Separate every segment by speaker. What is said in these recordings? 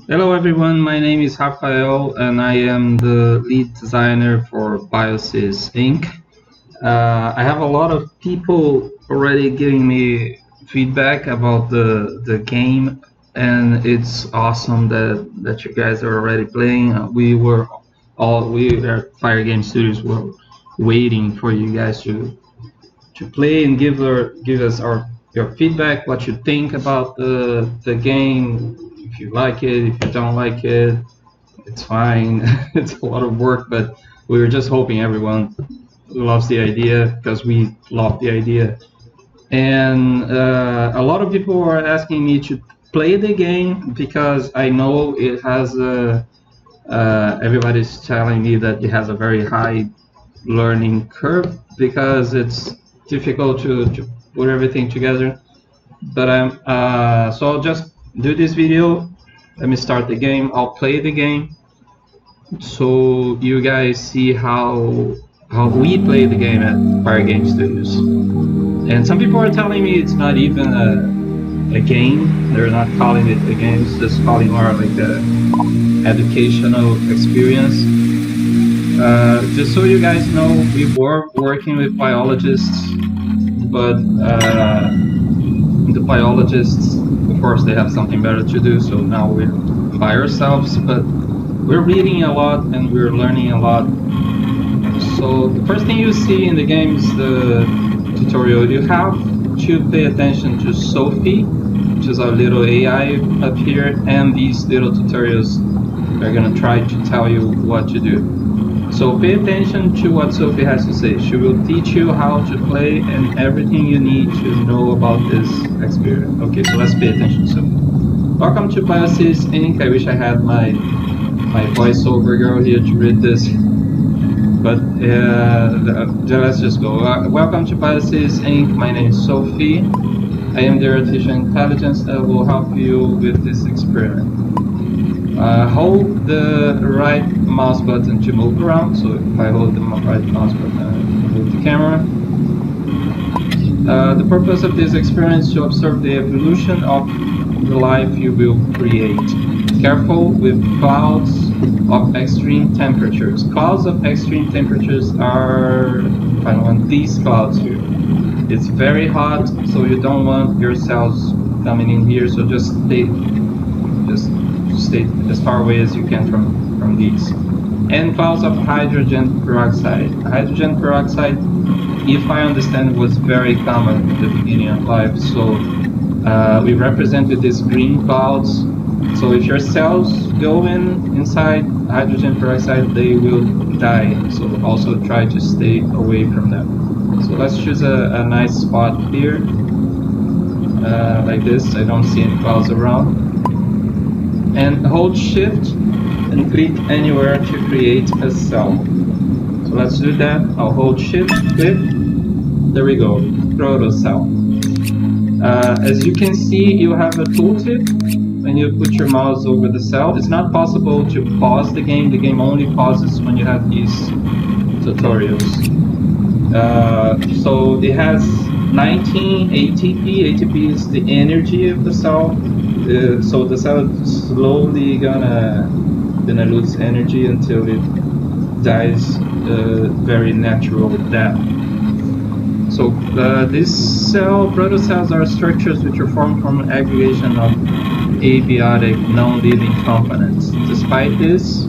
Speaker 1: Hello everyone, my name is Rafael and I am the lead designer for Biosys Inc. I have a lot of people already giving me feedback about the game, and it's awesome that you guys are already playing. We at Fire Game Studios were waiting for you guys to play and give us your feedback, what you think about the game, if you like it, if you don't like it, it's fine. It's a lot of work, but we were just hoping everyone loves the idea because we love the idea. And a lot of people are asking me to play the game because I know it has a. Everybody's telling me that it has a very high learning curve because it's difficult to put everything together. But so I'll just do this video. Let me start the game. I'll play the game so you guys see how we play the game at Fire Game Studios. And some people are telling me it's not even a game. They're not calling it a game. It's just calling more like a educational experience. Just so you guys know, we were working with biologists, but the biologists, of course, they have something better to do, so now we're by ourselves, but we're reading a lot and we're learning a lot. So the first thing you see in the game is the tutorial. You have to pay attention to Sophie, which is our little AI up here, and these little tutorials are going to try to tell you what to do. So pay attention to what Sophie has to say. She will teach you how to play and everything you need to know about this experience. Okay, so let's pay attention, Sophie. Welcome to Biosys Inc. I wish I had my voiceover girl here to read this, but let's just go. Welcome to Biosys Inc. My name is Sophie. I am the artificial intelligence that will help you with this experiment. Hold the right mouse button to move around. So if I hold the right mouse button, I move the camera. The purpose of this experiment is to observe the evolution of the life you will create. Careful with clouds of extreme temperatures. Clouds of extreme temperatures are, if I want these clouds here. It's very hot, so you don't want your cells coming in here. So just stay as far away as you can from these. And clouds of hydrogen peroxide. Hydrogen peroxide, if I understand, was very common at the beginning of life. So we represent with these green clouds. So if your cells go inside hydrogen peroxide, they will die. So also try to stay away from them. So let's choose a nice spot here, like this. I don't see any clouds around. And hold shift and click anywhere to create a cell. So let's do that. I'll hold shift, click. There we go, protocell. As you can see, you have a tooltip when you put your mouse over the cell. It's not possible to pause the game. The game only pauses when you have these tutorials. So it has 19 ATP. ATP is the energy of the cell. So the cell is slowly gonna lose energy until it dies very natural death. So these protocells are structures which are formed from an aggregation of abiotic, non-living components. Despite this,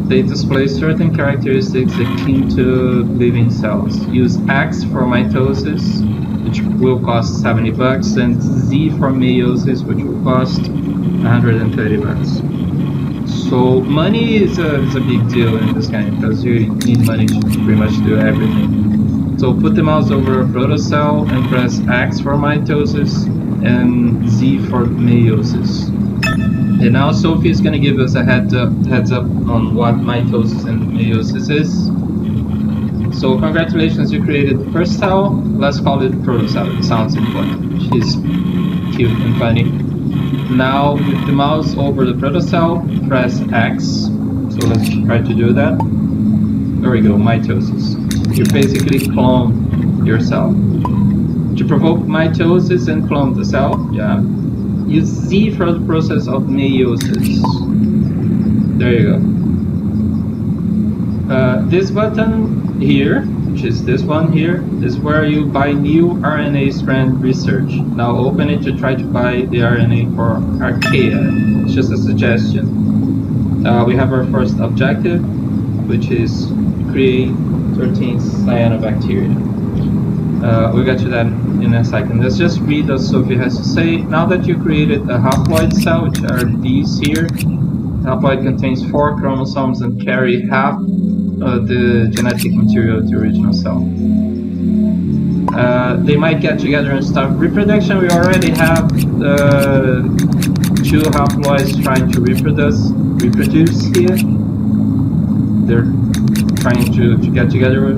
Speaker 1: they display certain characteristics akin to living cells. Use X for mitosis, which will cost $70, and Z for meiosis, which will cost $130. So money is a big deal in this game because you need money to pretty much do everything. So put the mouse over a protocell and press X for mitosis and Z for meiosis. And now Sophie is going to give us a heads up on what mitosis and meiosis is. So congratulations, you created the first cell. Let's call it protocell. It sounds important. She's cute and funny. Now with the mouse over the protocell, press X. So let's try to do that. There we go, mitosis. You basically clone your cell. To provoke mitosis and clone the cell, you see for the process of meiosis. There you go. This button here, which is this one here, is where you buy new RNA strand research. Now open it to try to buy the RNA for archaea. It's just a suggestion. We have our first objective, which is create 13 cyanobacteria. We'll get to that in a second. Let's just read what Sophie has to say. Now that you created a haploid cell, which are these here, haploid contains 4 chromosomes and carry half the genetic material of the original cell. They might get together and start reproduction. We already have 2 haploids trying to reproduce here. They're trying to get together.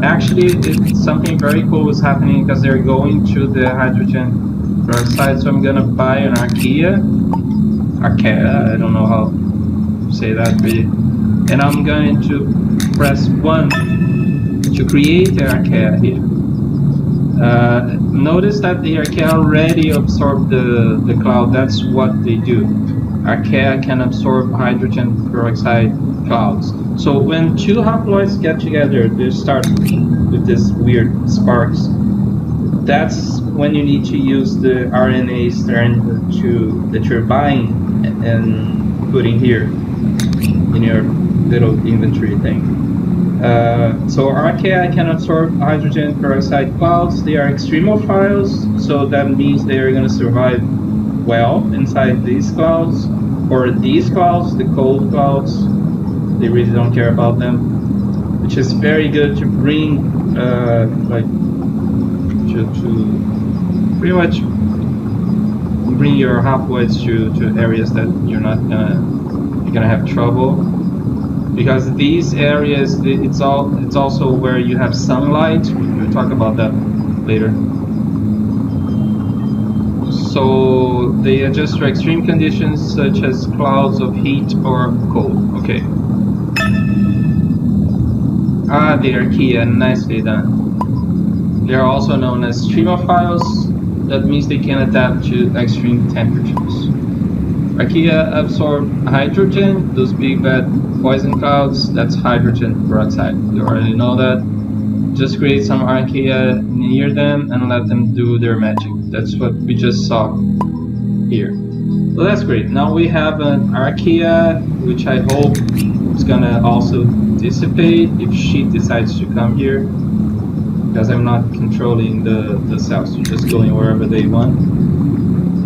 Speaker 1: Actually, something very cool was happening because they're going to the hydrogen peroxide. So I'm gonna buy an archaea, I don't know how to say that really, and I'm going to press 1 to create the archaea here. Notice that the archaea already absorb the cloud. That's what they do. Archaea can absorb hydrogen peroxide clouds. So when 2 haploids get together, they start with this weird sparks. That's when you need to use the RNA strand that you're buying and putting here in your little inventory thing. So archaea can absorb hydrogen peroxide clouds. They are extremophiles, so that means they are going to survive well inside these clouds, or these clouds, the cold clouds. They really don't care about them, which is very good to bring, to pretty much bring your haploids to areas that you're gonna have trouble, because these areas it's also where you have sunlight. We'll talk about that later. So they adjust to extreme conditions such as clouds of heat or cold. Okay. The archaea, nicely done. They are also known as extremophiles. That means they can adapt to extreme temperatures. Archaea absorb hydrogen, those big bad poison clouds. That's hydrogen peroxide. You already know that. Just create some archaea near them and let them do their magic. That's what we just saw here. So that's great. Now we have an archaea, which I hope is gonna also dissipate if she decides to come here, because I'm not controlling the cells. They're just going wherever they want.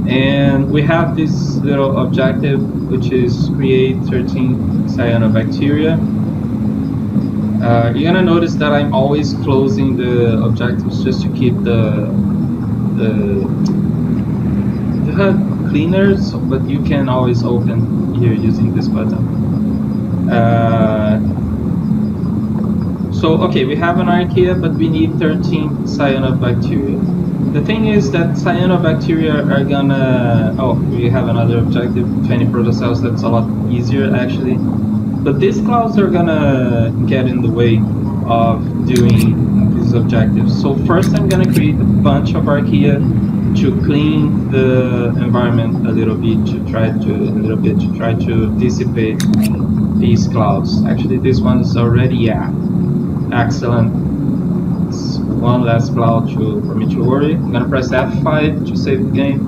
Speaker 1: And we have this little objective, which is create 13 cyanobacteria. You're gonna notice that I'm always closing the objectives just to keep the HUD cleaners, but you can always open here using this button. So okay, we have an archaea, but we need 13 cyanobacteria. The thing is that cyanobacteria are gonna... Oh, we have another objective, 20 protocells. That's a lot easier actually. But these clouds are gonna get in the way of doing these objectives. So first I'm gonna create a bunch of archaea to clean the environment a little bit, to try to dissipate these clouds. Actually, this one is already, yeah, excellent. It's one less cloud for me to worry. I'm gonna press F5 to save the game.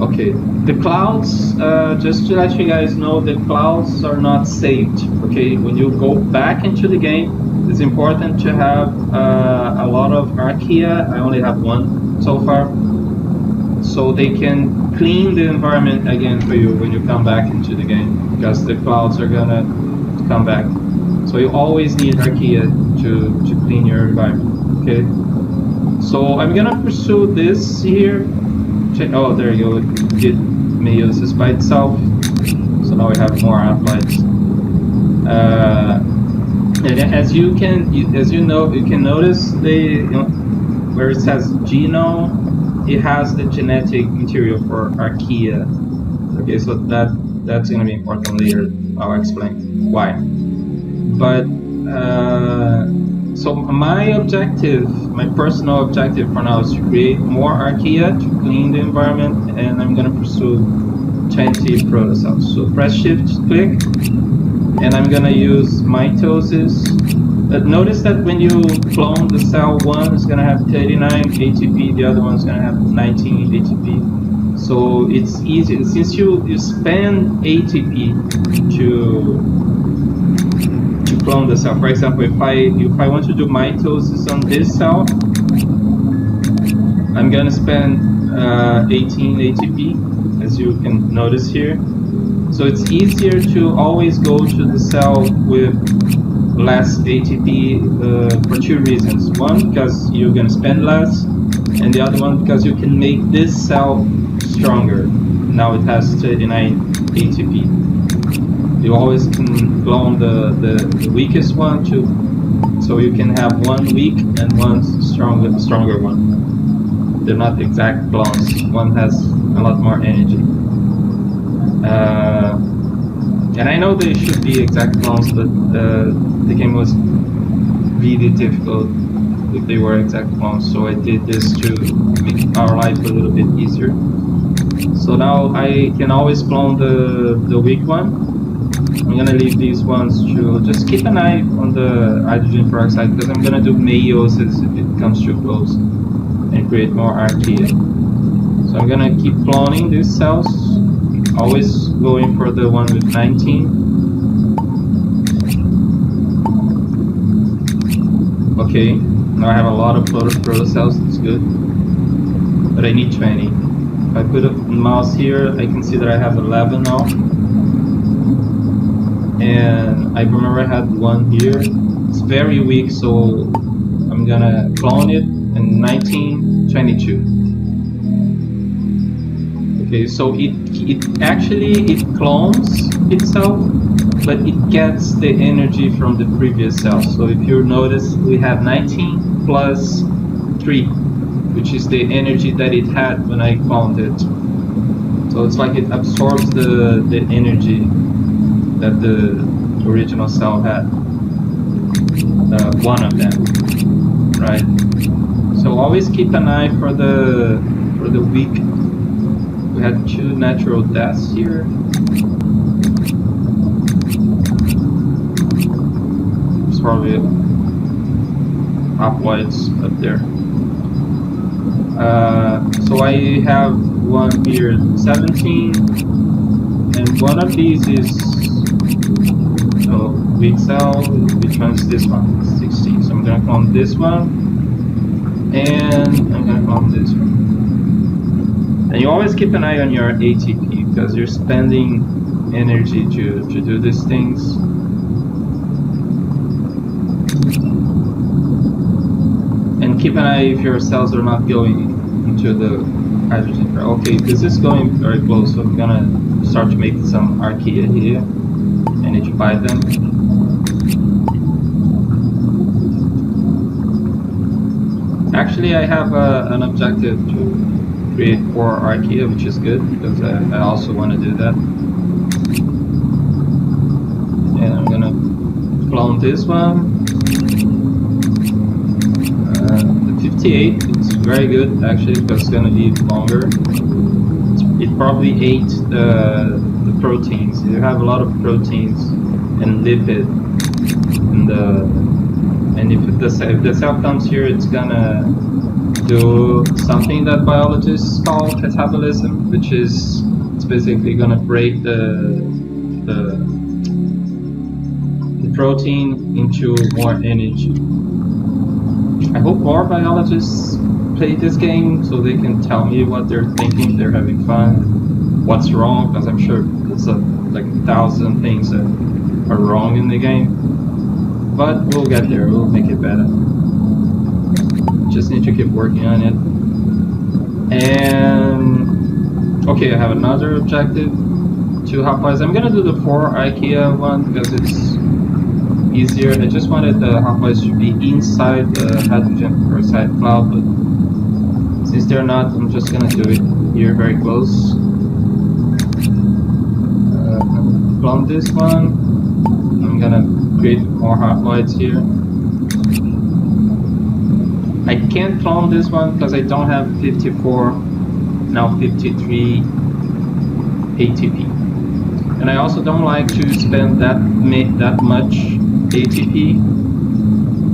Speaker 1: Okay, the clouds, just to let you guys know, the clouds are not saved. Okay, when you go back into the game, it's important to have a lot of archaea. I only have 1 so far, so they can clean the environment again for you when you come back into the game, because the clouds are gonna come back. So you always need archaea to clean your environment. Okay, so I'm gonna pursue this here. Oh, there you go. It did meiosis by itself. So now we have more haploids. And as you can notice, where it says genome, it has the genetic material for archaea. Okay, so that's gonna be important later. I'll explain why. But So my objective, my personal objective for now is to create more archaea to clean the environment, and I'm gonna pursue 20 protocells. So press shift click, and I'm gonna use mitosis. Notice that when you clone the cell, one is gonna have 39 ATP, the other one is gonna have 19 ATP. So it's easy, since you spend ATP to clone the cell. For example, if I want to do mitosis on this cell, I'm gonna spend 18 ATP, as you can notice here. So it's easier to always go to the cell with less ATP for two reasons. One, because you're gonna spend less, and the other one because you can make this cell stronger. Now it has 39 ATP. You always can clone the weakest one too, so you can have one weak and one stronger one. They're not exact clones. One has a lot more energy. And I know they should be exact clones, but the game was really difficult if they were exact clones, so I did this to make our life a little bit easier. So now I can always clone the weak one. I'm gonna leave these ones to just keep an eye on the hydrogen peroxide, because I'm gonna do meiosis if it comes too close and create more archaea. So I'm gonna keep cloning these cells, always going for the one with 19. Okay, now I have a lot of protocells, that's good, but I need 20. If I put a mouse here, I can see that I have 11 now. And I remember I had one here. It's very weak, so I'm gonna clone it, and 19, 22. Okay, so it clones itself, but it gets the energy from the previous cell. So if you notice, we have 19 plus 3, which is the energy that it had when I cloned it. So it's like it absorbs the energy that the original cell had, one of them, right? So always keep an eye for the weak. We had 2 natural deaths here. There's probably haploids up there. So I have one here, 17, and one of these is weak cell, which one's this one? 16. So I'm gonna clone this one, and I'm gonna clone this one. And you always keep an eye on your ATP, because you're spending energy to do these things. And keep an eye if your cells are not going into the hydrogen. Okay, this is going very close, so I'm gonna start to make some archaea here. I need to buy them. Actually, I have an objective to create 4 archaea, which is good, because I also want to do that. And I'm gonna clone this one. The 58, it's very good actually, because it's gonna live longer. It probably ate the proteins. You have a lot of proteins and lipid, and if the cell comes here, it's gonna do something that biologists call catabolism, which is it's basically gonna break the protein into more energy. I hope more biologists play this game so they can tell me what they're thinking, they're having fun, what's wrong, because I'm sure it's like 1,000 things that are wrong in the game. But we'll get there, we'll make it better. Just need to keep working on it. And okay, I have another objective, 2 half-lives. I'm gonna do the 4 archaea one because it's easier. I just wanted the half-lives to be inside the hydrogen peroxide cloud, but since they're not, I'm just gonna do it here very close. Clone this one. I'm gonna create more half-lives here. can't clone this one because I don't have 54, now 53 ATP. And I also don't like to spend that much ATP,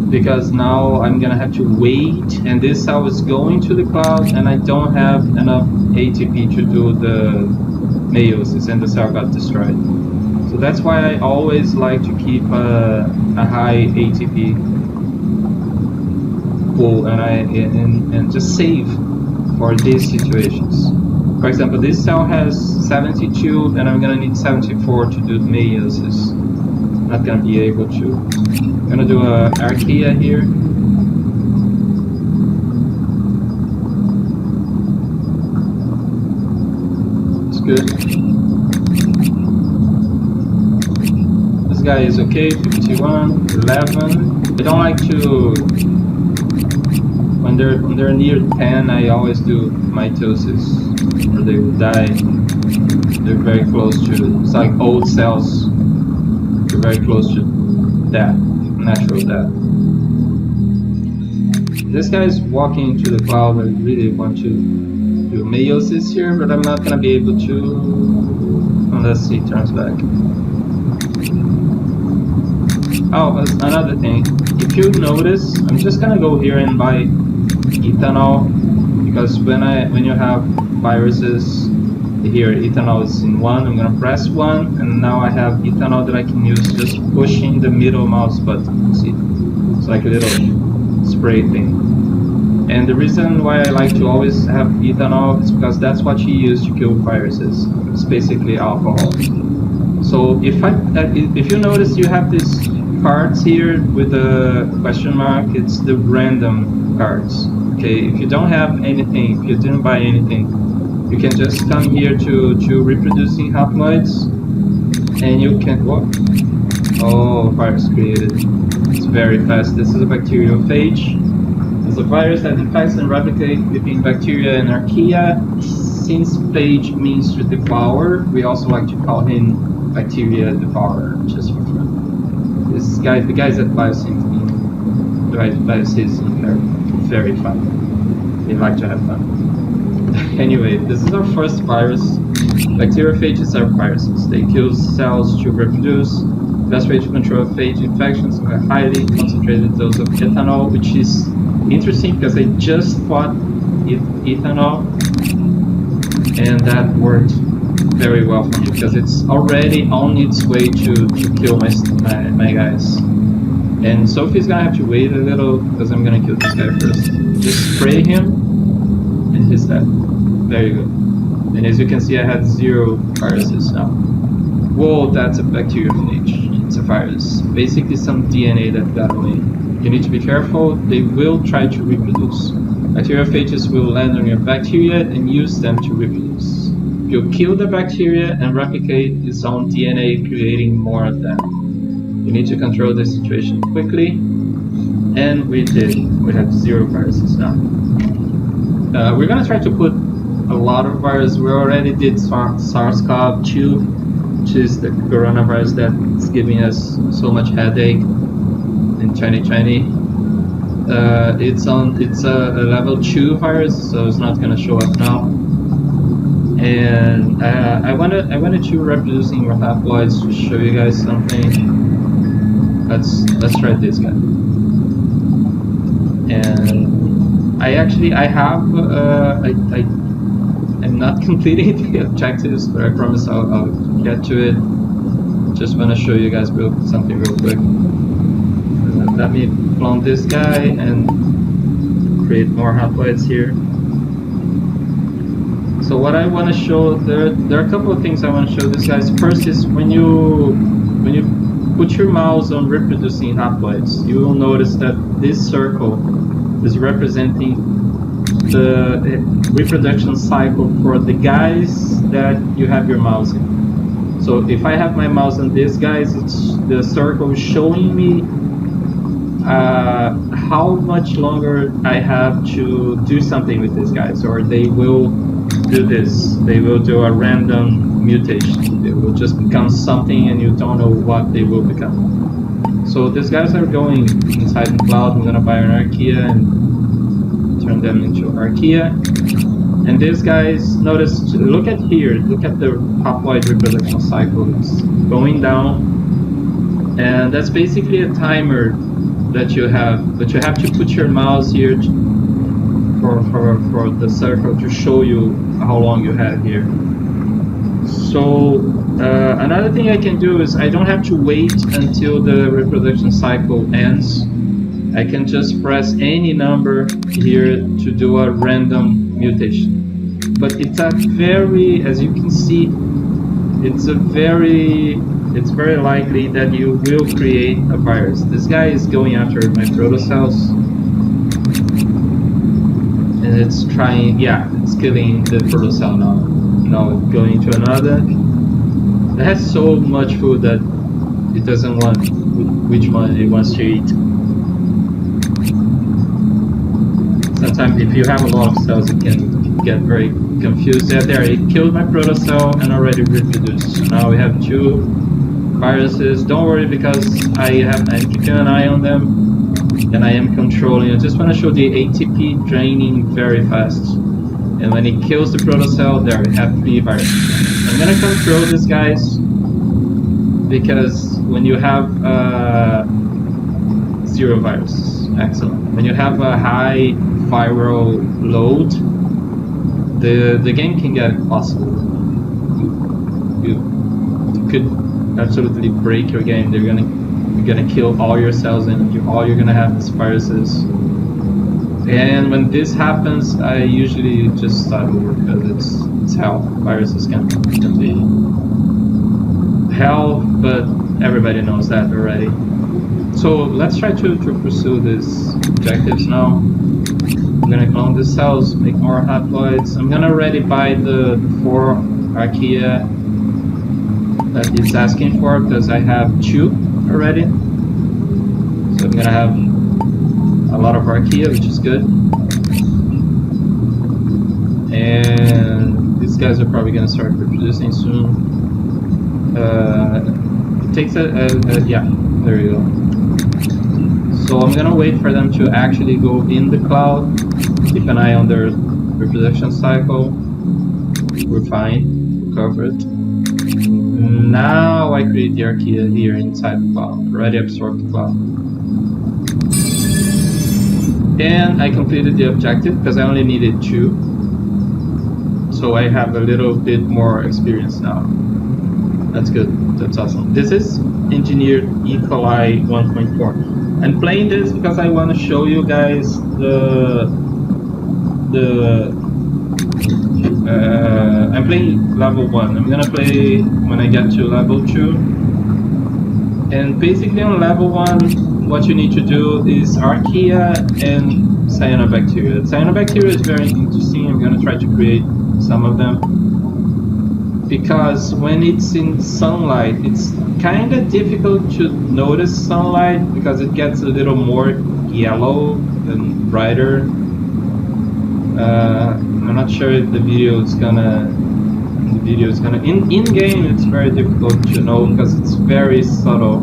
Speaker 1: because now I'm gonna have to wait, and this cell is going to the cloud, and I don't have enough ATP to do the meiosis, and the cell got destroyed. So that's why I always like to keep a high ATP pool, and just save for these situations. For example, this cell has 72, and I'm gonna need 74 to do meiosis. Not gonna be able to. I'm gonna do a archaea here. It's good. This guy is okay. 51, 11. I don't like to. When they're near 10, I always do mitosis, or they will die. They're very close to. It's like old cells. They're very close to death, natural death. This guy is walking to the cloud. I really want to do meiosis here, but I'm not gonna be able to unless he turns back. Oh, another thing. If you notice, I'm just gonna go here and buy ethanol, because when you have viruses here, ethanol is in 1. I'm gonna press 1, and now I have ethanol that I can use just pushing the middle mouse button. See, it's like a little spray thing. And the reason why I like to always have ethanol is because that's what you use to kill viruses. It's basically alcohol. So if you notice, you have these cards here with a question mark. It's the random cards. Okay, if you don't have anything, if you didn't buy anything, you can just come here to reproducing haploids, and you can, what? Oh, virus created. It's very fast. This is a bacteriophage. It's a virus that infects and replicates between bacteria and archaea. Since phage means to devour, we also like to call him bacteria devourer, just for fun. This guy, the guys at Biosys Inc are very fun. They like to have fun. Anyway, this is our first virus. Bacteriophages are viruses. They kill cells to reproduce. The best way to control phage infections are highly concentrated dose of ethanol, which is interesting because I just bought ethanol, and that worked very well for me because it's already on its way to kill my guys. And Sophie's gonna have to wait a little because I'm gonna kill this guy first. Just spray him, and he's dead. Very good. And as you can see, I had 0 viruses now. Whoa, that's a bacteriophage. It's a virus. Basically some DNA that got away. You need to be careful. They will try to reproduce. Bacteriophages will land on your bacteria and use them to reproduce. You'll kill the bacteria and replicate its own DNA, creating more of them. You need to control the situation quickly, and we did. We have 0 viruses now. We're gonna try to put a lot of viruses. We already did SARS-CoV-2, which is the coronavirus that's giving us so much headache in 2020. It's a level 2 virus, so it's not gonna show up now. And I wanted to reproducing more haploids to show you guys something. Let's try this guy. And I'm not completing the objectives, but I promise I'll get to it. Just want to show you guys something real quick. Let me clone this guy and create more haploids here. So what I want to show, there are a couple of things I want to show this guys. First is when you put your mouse on reproducing haploids, you will notice that this circle is representing the reproduction cycle for the guys that you have your mouse in. So if I have my mouse on these guys, it's the circle showing me how much longer I have to do something with these guys, or they will do this. They will do a random mutation. They will just become something and you don't know what they will become. So these guys are going inside the cloud. I'm gonna buy an archaea and turn them into archaea. And these guys, notice, look at here, look at the haploid reproduction cycle. It's going down, and that's basically a timer that you have, but you have to put your mouse here for the circle to show you how long you have here. So another thing I can do is I don't have to wait until the reproduction cycle ends. I can just press any number here to do a random mutation. But it's a very, as you can see, it's very likely that you will create a virus. This guy is going after my protocells, and it's trying, yeah, it's killing the protocell now. Now it's going to another. It has so much food that it doesn't want which one it wants to eat. Sometimes if you have a lot of cells, it can get very confused. Yeah, there, it killed my protocell and already reproduced. So now we have 2 viruses. Don't worry, because I'm keeping an eye on them and I am controlling. I just want to show the ATP draining very fast. And when it kills the protocell, there we have 3 viruses. I'm gonna control these guys because when you have 0 viruses, excellent. When you have a high viral load, the game can get impossible. You could absolutely break your game. You're gonna kill all your cells, and all you're gonna have is viruses. And when this happens, I usually just start over because it's hell. Viruses can be hell, but everybody knows that already. So let's try to pursue these objectives now. I'm gonna clone the cells, make more haploids. I'm gonna already buy the 4 archaea that it's asking for because I have 2 already. So I'm gonna have a lot of archaea, which is good. And these guys are probably gonna start reproducing soon. It takes yeah, there you go. So I'm gonna wait for them to actually go in the cloud. Keep an eye on their reproduction cycle. We're fine, we're covered. Now I create the archaea here inside the cloud. Already absorbed the cloud. And I completed the objective because I only needed 2. So I have a little bit more experience now. That's good, that's awesome. This is engineered E. coli 1.4. I'm playing this because I want to show you guys I'm playing level 1. I'm gonna play when I get to level 2. And basically on level 1, what you need to do is archaea and cyanobacteria. Cyanobacteria is very interesting. I'm gonna try to create some of them, because when it's in sunlight, it's kind of difficult to notice sunlight because it gets a little more yellow and brighter. I'm not sure if the video is gonna in game it's very difficult to know because it's very subtle.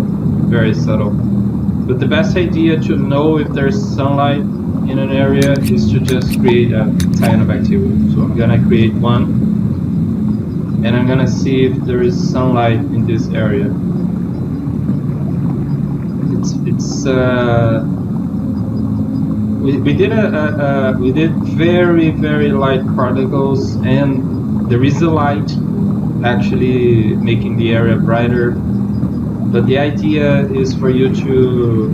Speaker 1: But the best idea to know if there's sunlight in an area is to just create a cyanobacteria. So I'm gonna create one, and I'm gonna see if there is sunlight in this area. We did very light particles, and there is a light actually making the area brighter. But the idea is for you to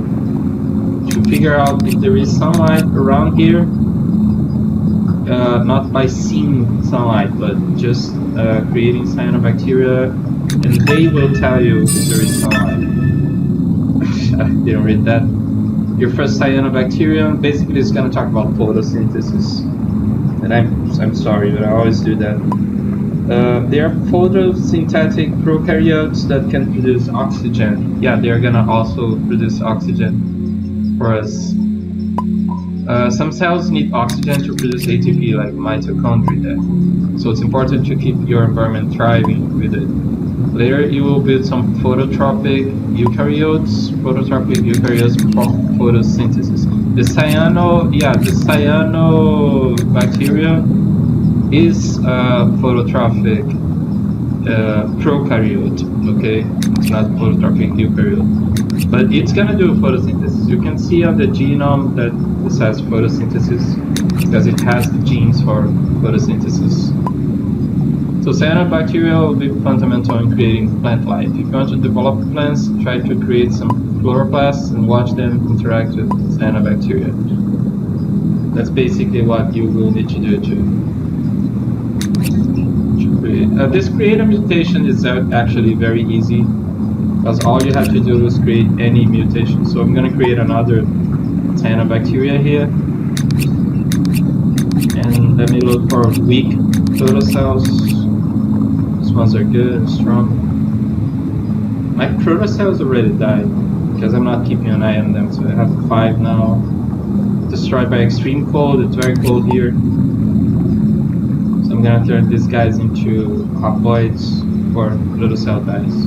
Speaker 1: figure out if there is sunlight around here, not by seeing sunlight, but just creating cyanobacteria, and they will tell you if there is sunlight. I didn't read that. Your first cyanobacterium basically is going to talk about photosynthesis, and I'm sorry, but I always do that. They are photosynthetic prokaryotes that can produce oxygen. Yeah, they are going to also produce oxygen for us. Some cells need oxygen to produce ATP, like mitochondria. So it's important to keep your environment thriving with it. Later, you will build some phototropic eukaryotes for photosynthesis. The cyanobacteria is a phototrophic prokaryote. Okay, it's not phototrophic eukaryote, but it's gonna do photosynthesis. You can see on the genome that this has photosynthesis because it has the genes for photosynthesis. So cyanobacteria will be fundamental in creating plant life. If you want to develop plants, try to create some chloroplasts and watch them interact with cyanobacteria. That's basically what you will need to do to create. This create a mutation is actually very easy, because all you have to do is create any mutation. So I'm going to create another cyanobacteria here, and let me look for weak protocells. These ones are good and strong. My protocells already died because I'm not keeping an eye on them, so I have 5 now. Destroyed by extreme cold. It's very cold here, so I'm gonna turn these guys into haploids for protocell dies.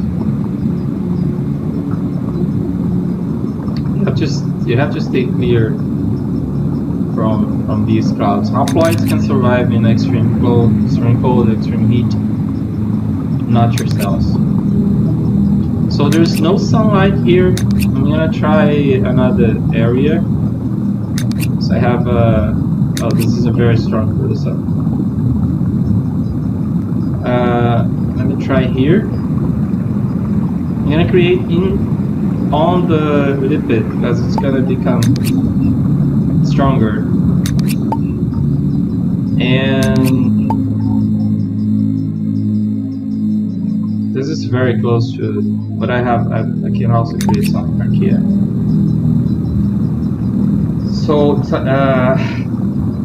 Speaker 1: You have to stay clear from these clouds. Haploids can survive in extreme cold, extreme heat, not your cells. So there's no sunlight here. I'm gonna try another area. So I have oh, this is a very strong protocell. Let me try here. I'm gonna create on the lipid because it's gonna become stronger, and this is very close to what I have. I can also create some archaea. So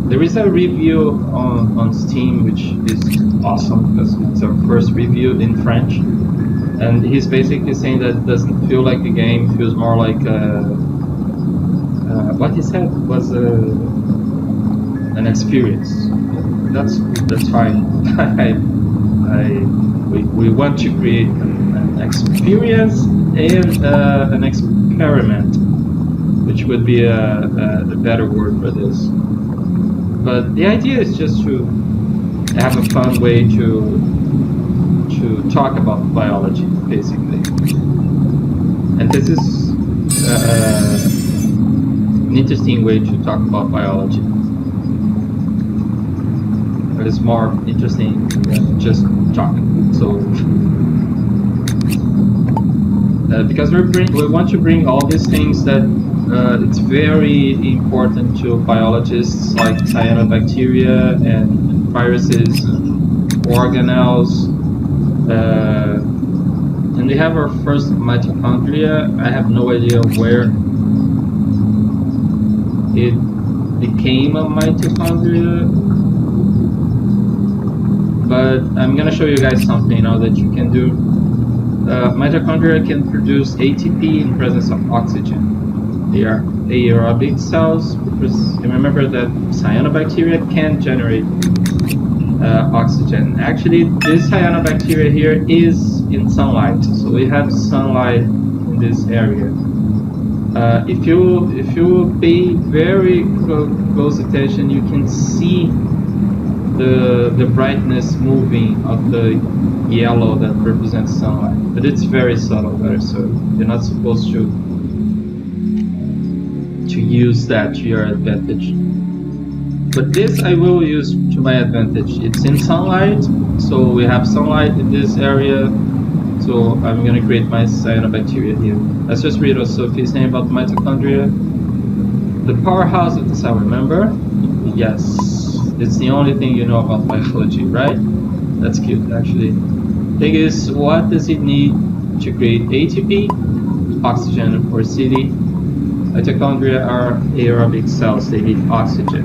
Speaker 1: there is a review on Steam, which is awesome because it's our first review in French, and he's basically saying that it doesn't feel like a game, feels more like what he said was an experience. That's fine. We want to create an experience and an experiment, which would be a better word for this. But the idea is just to have a fun way to talk about biology, basically. And this is an interesting way to talk about biology. It is more interesting than just talking. So, because we want to bring all these things that it's very important to biologists like cyanobacteria and viruses and organelles. And we have our first mitochondria. I have no idea where it became a mitochondria, but I'm gonna show you guys something now that you can do. Mitochondria can produce ATP in presence of oxygen. They are aerobic cells. Remember that cyanobacteria can generate oxygen. Actually, this cyanobacteria here is in sunlight, so we have sunlight in this area. If you pay very close attention, you can see the brightness moving of the yellow that represents sunlight, but it's very subtle, so you're not supposed to use that to your advantage. But this I will use to my advantage. It's in sunlight, so we have sunlight in this area, so I'm going to create my cyanobacteria here. Let's just read what Sophie's saying about mitochondria. The powerhouse of the cell, remember? Yes, it's the only thing you know about biology, right? That's cute, actually. Thing is, what does it need to create ATP? Oxygen or CD. Mitochondria are aerobic cells, they need oxygen.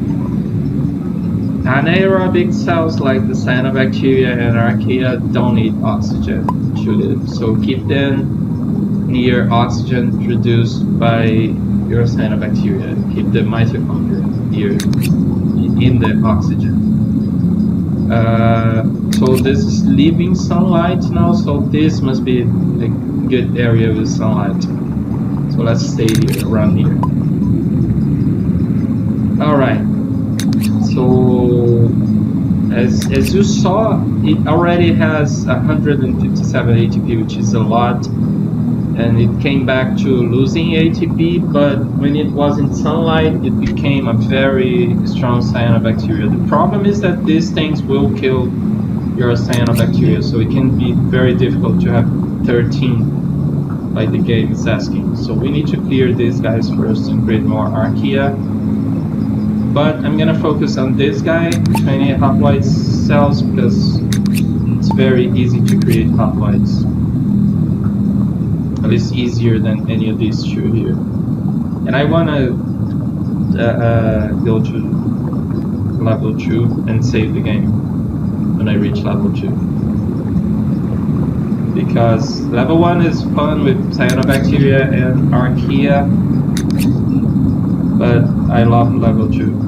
Speaker 1: Anaerobic cells like the cyanobacteria and archaea don't need oxygen to live, so keep them near oxygen produced by your cyanobacteria. Keep the mitochondria here in the oxygen. So this is leaving sunlight now, so this must be a good area with sunlight. So let's stay here, around here. All right. So as you saw, it already has 157 ATP, which is a lot, and it came back to losing ATP, but when it was in sunlight, it became a very strong cyanobacteria. The problem is that these things will kill your cyanobacteria, so it can be very difficult to have 13 like the game is asking. So we need to clear these guys first and create more archaea. But I'm gonna focus on this guy, 20 haploid cells, because it's very easy to create haploids. At least easier than any of these two here. And I wanna go to level 2 and save the game when I reach level 2. Because level 1 is fun with cyanobacteria and archaea, but I love level 2.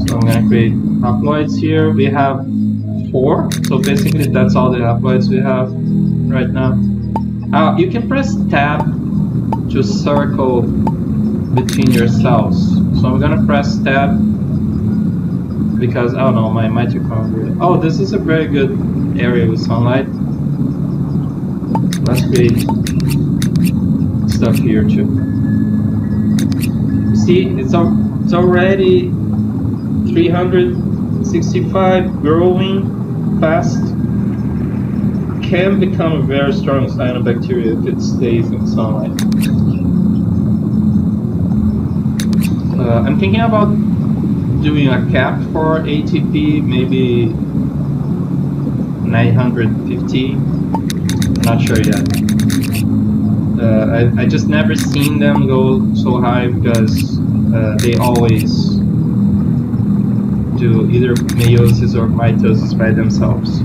Speaker 1: So I'm gonna create haploids here. We have 4, so basically that's all the haploids we have right now. You can press tab to circle between your cells. So I'm gonna press tab because, I don't know, my mitochondria. Oh, this is a very good area with sunlight. Let's create stuff here too. See, it's already 365, growing fast. Can become a very strong cyanobacteria if it stays in sunlight. I'm thinking about doing a cap for ATP, maybe 950. I'm not sure yet. I just never seen them go so high because they always do either meiosis or mitosis by themselves.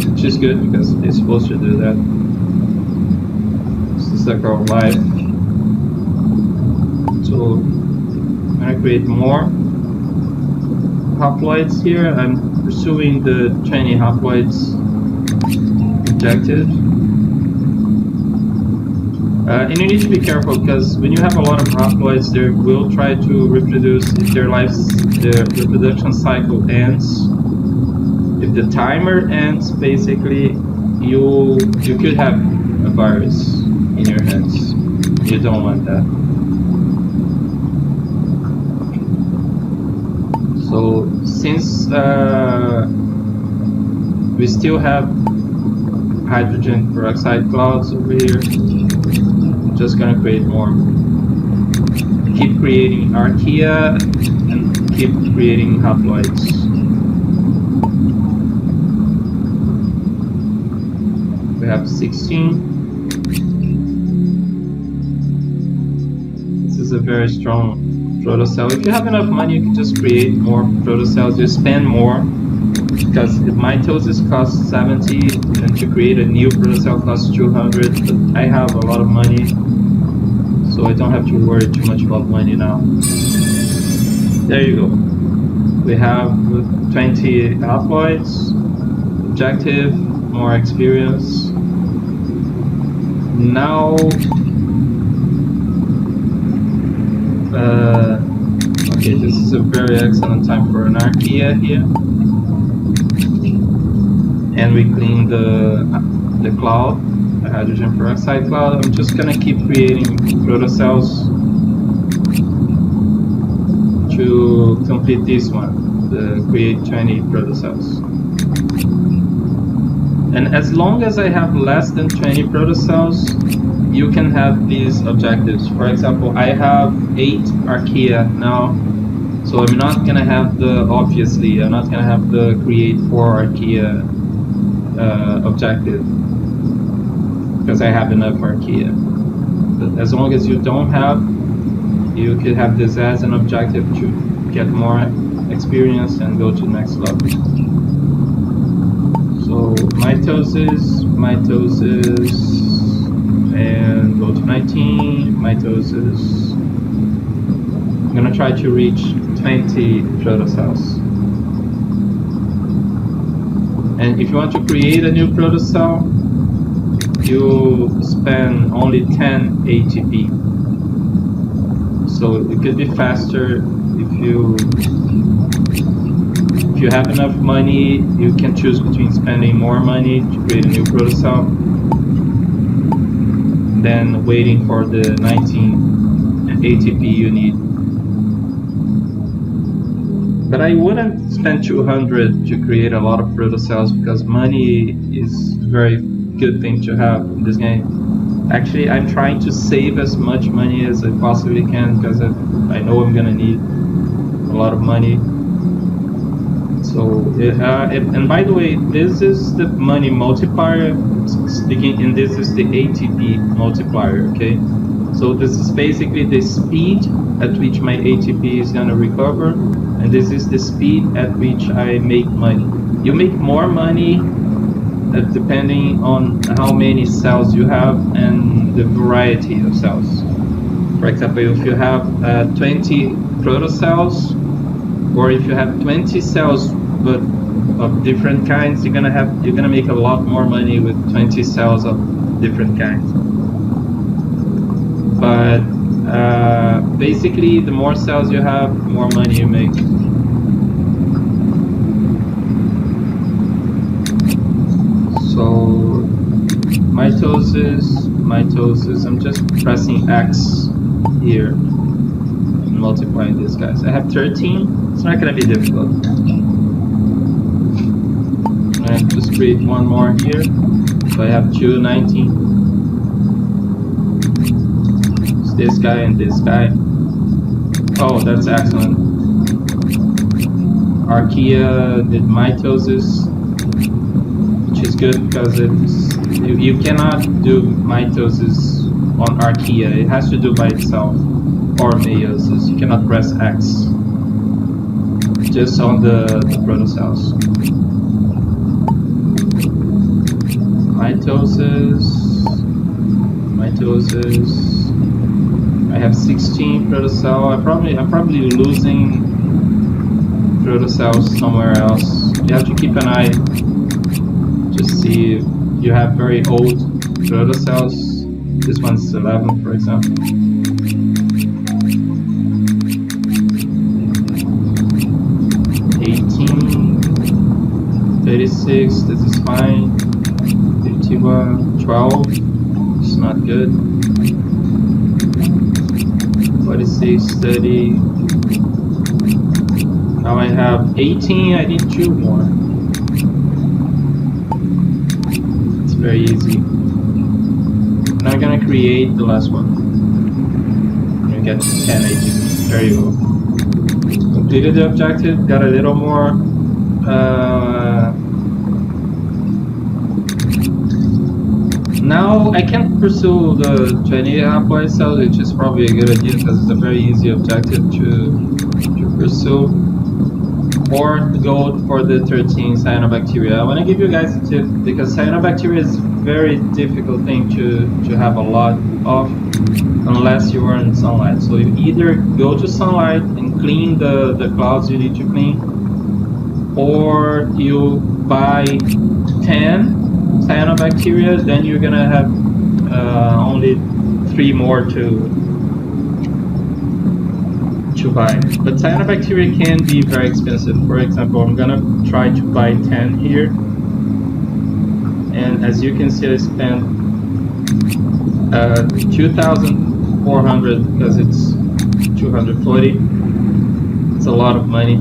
Speaker 1: Which is good because they're supposed to do that. This is like our life. So I'm gonna create more haploids here. I'm pursuing the 20 haploids objective. And you need to be careful because when you have a lot of haploids, they will try to reproduce if their reproduction cycle ends. If the timer ends, basically, you could have a virus in your hands. You don't want that. So since we still have hydrogen peroxide clouds over here, I'm just gonna create more. Keep creating archaea and keep creating haploids. We have 16. This is a very strong protocell. If you have enough money, you can just create more protocells. You spend more because if mitosis costs 70 and to create a new protocell costs 200. But I have a lot of money, so I don't have to worry too much about money now. There you go. We have 20 haploids. Objective, more experience. Now, okay, this is a very excellent time for an archaea here. And we clean the cloud, the hydrogen peroxide cloud. I'm just gonna keep creating protocells to complete this one, the create 20 protocells. And as long as I have less than 20 protocells, you can have these objectives. For example, I have 8 archaea now, so I'm not gonna have obviously, I'm not gonna have the create 4 archaea objective because I have enough archaea. But as long as you don't have, you could have this as an objective to get more experience and go to the next level. So mitosis, and go to 19, mitosis. I'm gonna try to reach 20 protocells. And if you want to create a new protocell, you spend only 10 ATP. So it could be faster if you have enough money. You can choose between spending more money to create a new protocell than waiting for the 19 ATP you need. But I wouldn't spend 200 to create a lot of protocells, because money is a very good thing to have in this game. Actually, I'm trying to save as much money as I possibly can, because I know I'm gonna need a lot of money. So, and by the way, this is the money multiplier speaking, and this is the ATP multiplier, okay? So this is basically the speed at which my ATP is gonna recover, and this is the speed at which I make money. You make more money depending on how many cells you have and the variety of cells. For example, if you have 20 protocells, or if you have 20 cells but of different kinds, you're gonna make a lot more money with 20 cells of different kinds. But basically, the more cells you have, the more money you make. So mitosis, I'm just pressing X here and multiplying these guys. I have 13, it's not gonna be difficult. And just create one more here. So I have 2, 19. It's this guy and this guy. Oh, that's excellent. Archaea did mitosis, which is good because you cannot do mitosis on Archaea. It has to do by itself, or meiosis. You cannot press X just on the protocells. Mitosis. I have 16 protocell. I'm probably losing protocells somewhere else. You have to keep an eye to see if you have very old protocells. This one's 11, for example. $18, 36. This is fine. 51, 12. It's not good. 46, 30. Now I have 18. I need 2 more. It's very easy. Now I'm gonna create the last one. I'm gonna get 10 ATP. There you go. Completed the objective. Got a little more. Now I can pursue the 20 haploid cells, which is probably a good idea because it's a very easy objective to pursue. Or go for the 13 cyanobacteria. I want to give you guys a tip, because cyanobacteria is a very difficult thing to have a lot of unless you are in sunlight. So you either go to sunlight and clean the clouds you need to clean, or you buy 10 cyanobacteria, then you're gonna have only 3 more to buy. But cyanobacteria can be very expensive. For example, I'm gonna try to buy 10 here, and as you can see, I spent 2,400 because it's 240. It's a lot of money,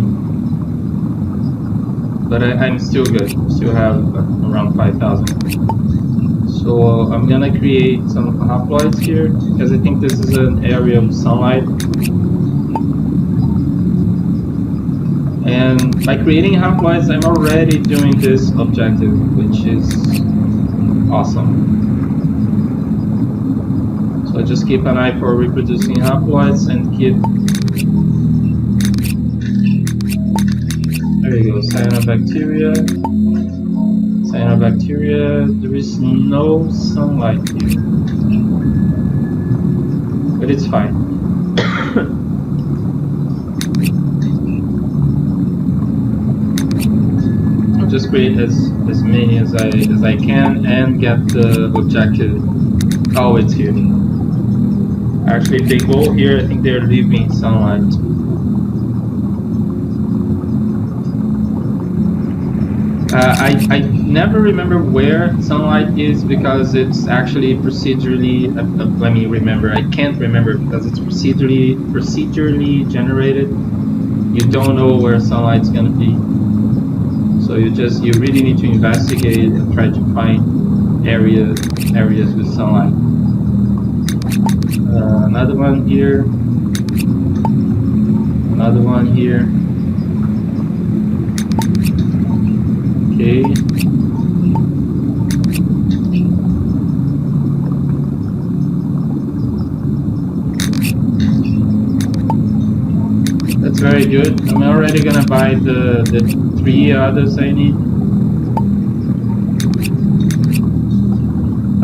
Speaker 1: but I'm still good. Still have around 5,000. So I'm gonna create some haploids here because I think this is an area of sunlight. And by creating haploids, I'm already doing this objective, which is awesome. So just keep an eye for reproducing haploids and keep. There you go, cyanobacteria. Cyanobacteria, there is no sunlight here, but it's fine. I'll just create as many as I can and get the objective. Oh, it's here. Actually, if they go here, I think they're leaving sunlight. I never remember where sunlight is because it's actually procedurally. Let me remember. I can't remember because it's procedurally generated. You don't know where sunlight's gonna be, so you really need to investigate and try to find areas with sunlight. Another one here. Another one here. Okay. That's very good. I'm already gonna buy the 3 others I need.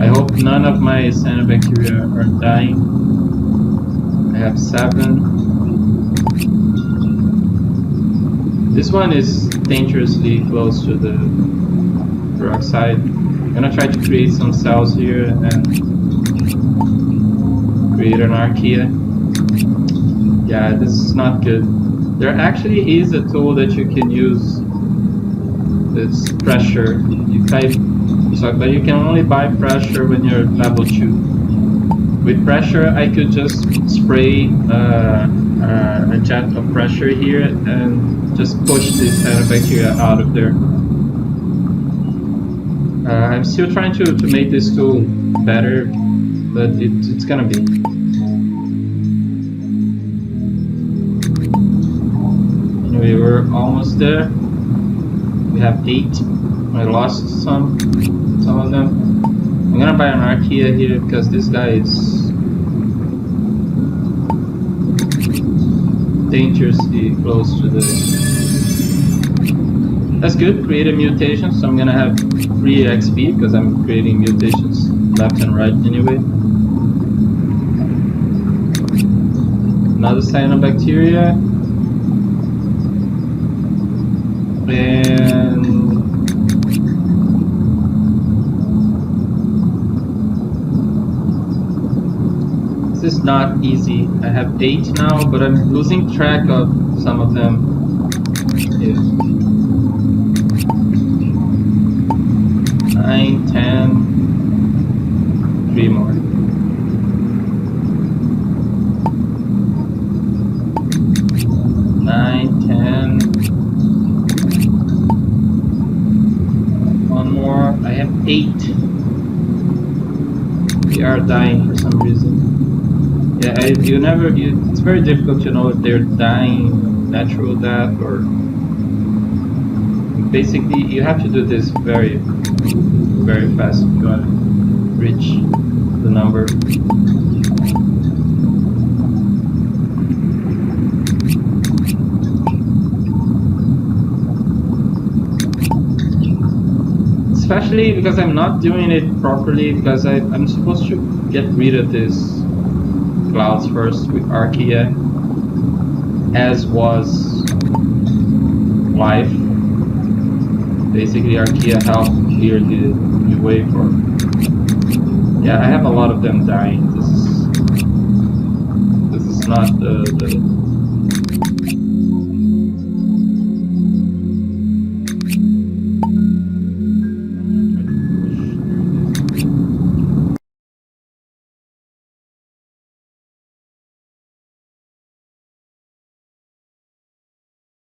Speaker 1: I hope none of my cyanobacteria are dying. I have 7. This one is dangerously close to the peroxide. I'm gonna try to create some cells here and create an archaea. Yeah, this is not good. There actually is a tool that you can use. It's pressure. But you can only buy pressure when you're level 2. With pressure, I could just spray a jet of pressure here and just push this cyanobacteria out of there. I'm still trying to make this tool better, but it's gonna be. Anyway, we're almost there. We have 8. I lost some of them. I'm gonna buy an archaea here because this guy is dangerously close to the... That's good, created mutations, so I'm gonna have 3 XP because I'm creating mutations left and right anyway. Another cyanobacteria. And this is not easy. I have 8 now, but I'm losing track of some of them. Yeah. 9, 10, 3 more. I have 8. They are dying for some reason. Yeah, it's very difficult to know if they're dying natural death or... Basically, you have to do this very, very fast if you want to reach the number. Especially because I'm not doing it properly, because I'm supposed to get rid of this clouds first with archaea, as was life. Basically, archaea help clear the way for... Yeah, I have a lot of them dying. This is not the